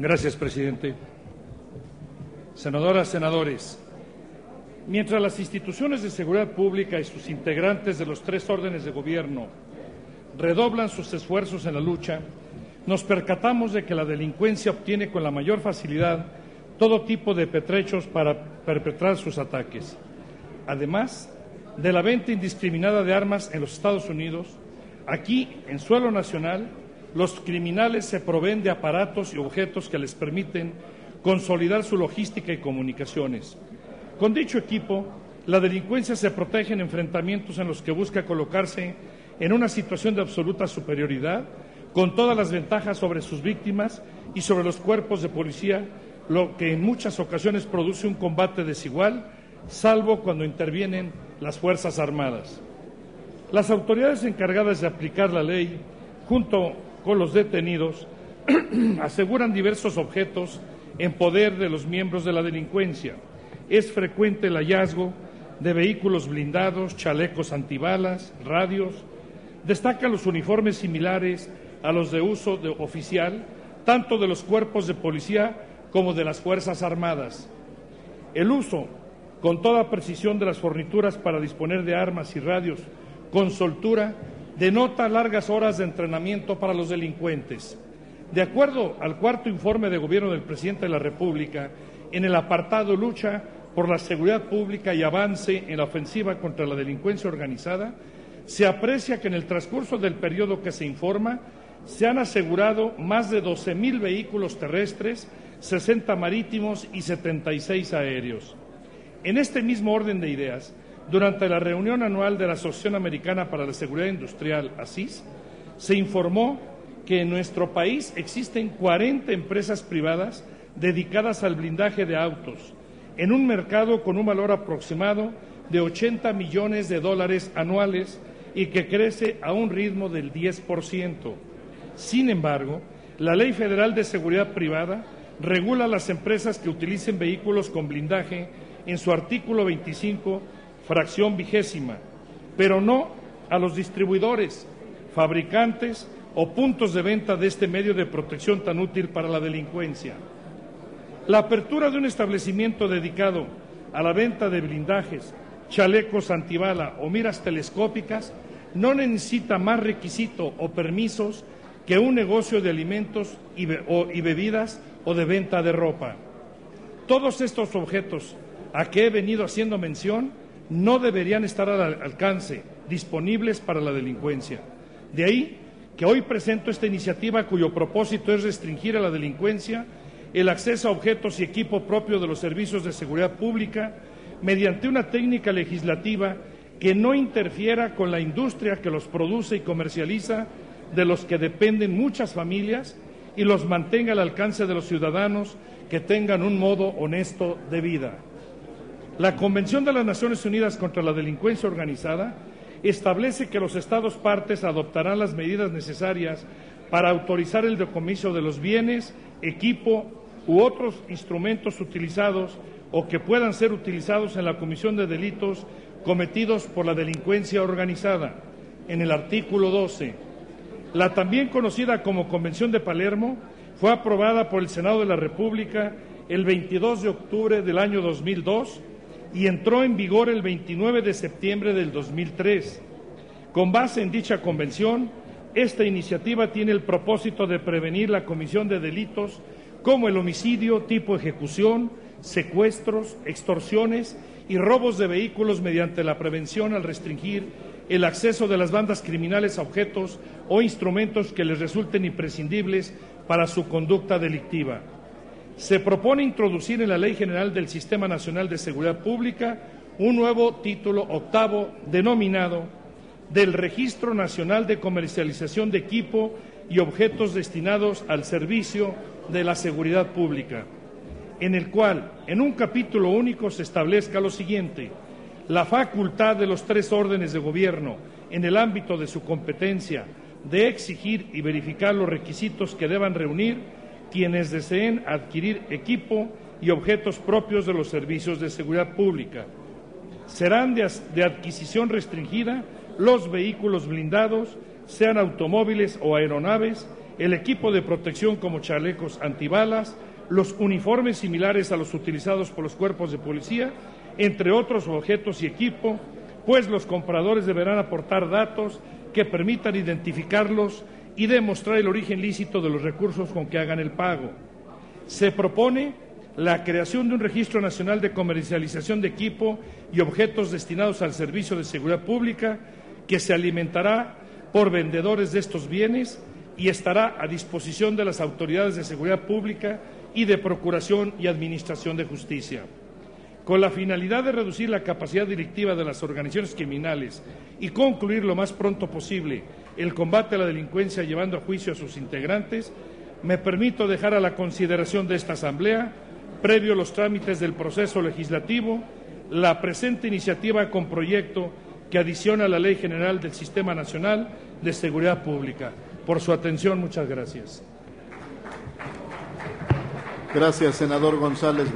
Gracias, presidente. Senadoras, senadores, mientras las instituciones de seguridad pública y sus integrantes de los tres órdenes de gobierno redoblan sus esfuerzos en la lucha, nos percatamos de que la delincuencia obtiene con la mayor facilidad todo tipo de pertrechos para perpetrar sus ataques. Además de la venta indiscriminada de armas en los Estados Unidos, aquí, en suelo nacional, los criminales se proveen de aparatos y objetos que les permiten consolidar su logística y comunicaciones. Con dicho equipo, la delincuencia se protege en enfrentamientos en los que busca colocarse en una situación de absoluta superioridad, con todas las ventajas sobre sus víctimas y sobre los cuerpos de policía, lo que en muchas ocasiones produce un combate desigual, salvo cuando intervienen las Fuerzas Armadas. Las autoridades encargadas de aplicar la ley, junto con los detenidos, aseguran diversos objetos en poder de los miembros de la delincuencia. Es frecuente el hallazgo de vehículos blindados, chalecos antibalas, radios. Destacan los uniformes similares a los de uso oficial, tanto de los cuerpos de policía como de las Fuerzas Armadas. El uso con toda precisión de las fornituras para disponer de armas y radios con soltura denota largas horas de entrenamiento para los delincuentes. De acuerdo al cuarto informe de gobierno del presidente de la República, en el apartado Lucha por la seguridad pública y avance en la ofensiva contra la delincuencia organizada, se aprecia que en el transcurso del periodo que se informa se han asegurado más de 12,000 vehículos terrestres, 60 marítimos y 76 aéreos. En este mismo orden de ideas, durante la reunión anual de la Asociación Americana para la Seguridad Industrial, ASIS, se informó que en nuestro país existen 40 empresas privadas dedicadas al blindaje de autos, en un mercado con un valor aproximado de $80 millones anuales y que crece a un ritmo del 10%. Sin embargo, la Ley Federal de Seguridad Privada regula las empresas que utilicen vehículos con blindaje en su artículo 25, fracción 20ª, pero no a los distribuidores, fabricantes o puntos de venta de este medio de protección tan útil para la delincuencia. La apertura de un establecimiento dedicado a la venta de blindajes, chalecos antibala o miras telescópicas no necesita más requisito o permisos que un negocio de alimentos y bebidas o de venta de ropa. Todos estos objetos a que he venido haciendo mención no deberían estar al alcance, disponibles para la delincuencia. De ahí que hoy presento esta iniciativa cuyo propósito es restringir a la delincuencia el acceso a objetos y equipo propio de los servicios de seguridad pública mediante una técnica legislativa que no interfiera con la industria que los produce y comercializa, de los que dependen muchas familias, y los mantenga al alcance de los ciudadanos que tengan un modo honesto de vida. La Convención de las Naciones Unidas contra la Delincuencia Organizada establece que los Estados partes adoptarán las medidas necesarias para autorizar el decomiso de los bienes, equipo u otros instrumentos utilizados o que puedan ser utilizados en la comisión de delitos cometidos por la delincuencia organizada. En el artículo 12, la también conocida como Convención de Palermo fue aprobada por el Senado de la República el 22 de octubre del año 2002 y entró en vigor el 29 de septiembre del 2003. Con base en dicha convención, esta iniciativa tiene el propósito de prevenir la comisión de delitos como el homicidio tipo ejecución, secuestros, extorsiones y robos de vehículos mediante la prevención al restringir el acceso de las bandas criminales a objetos o instrumentos que les resulten imprescindibles para su conducta delictiva. Se propone introducir en la Ley General del Sistema Nacional de Seguridad Pública un nuevo título octavo denominado del Registro Nacional de Comercialización de Equipo y Objetos destinados al servicio de la seguridad pública, en el cual, en un capítulo único, se establezca lo siguiente: la facultad de los tres órdenes de gobierno, en el ámbito de su competencia, de exigir y verificar los requisitos que deban reunir quienes deseen adquirir equipo y objetos propios de los servicios de seguridad pública. Serán de adquisición restringida los vehículos blindados, sean automóviles o aeronaves, el equipo de protección como chalecos antibalas, los uniformes similares a los utilizados por los cuerpos de policía, entre otros objetos y equipo, pues los compradores deberán aportar datos que permitan identificarlos y demostrar el origen lícito de los recursos con que hagan el pago. Se propone la creación de un registro nacional de comercialización de equipo y objetos destinados al servicio de seguridad pública que se alimentará por vendedores de estos bienes y estará a disposición de las autoridades de seguridad pública y de procuración y administración de justicia. Con la finalidad de reducir la capacidad delictiva de las organizaciones criminales y concluir lo más pronto posible el combate a la delincuencia llevando a juicio a sus integrantes, me permito dejar a la consideración de esta Asamblea, previo a los trámites del proceso legislativo, la presente iniciativa con proyecto que adiciona a la Ley General del Sistema Nacional de Seguridad Pública. Por su atención, muchas gracias. Gracias, senador González.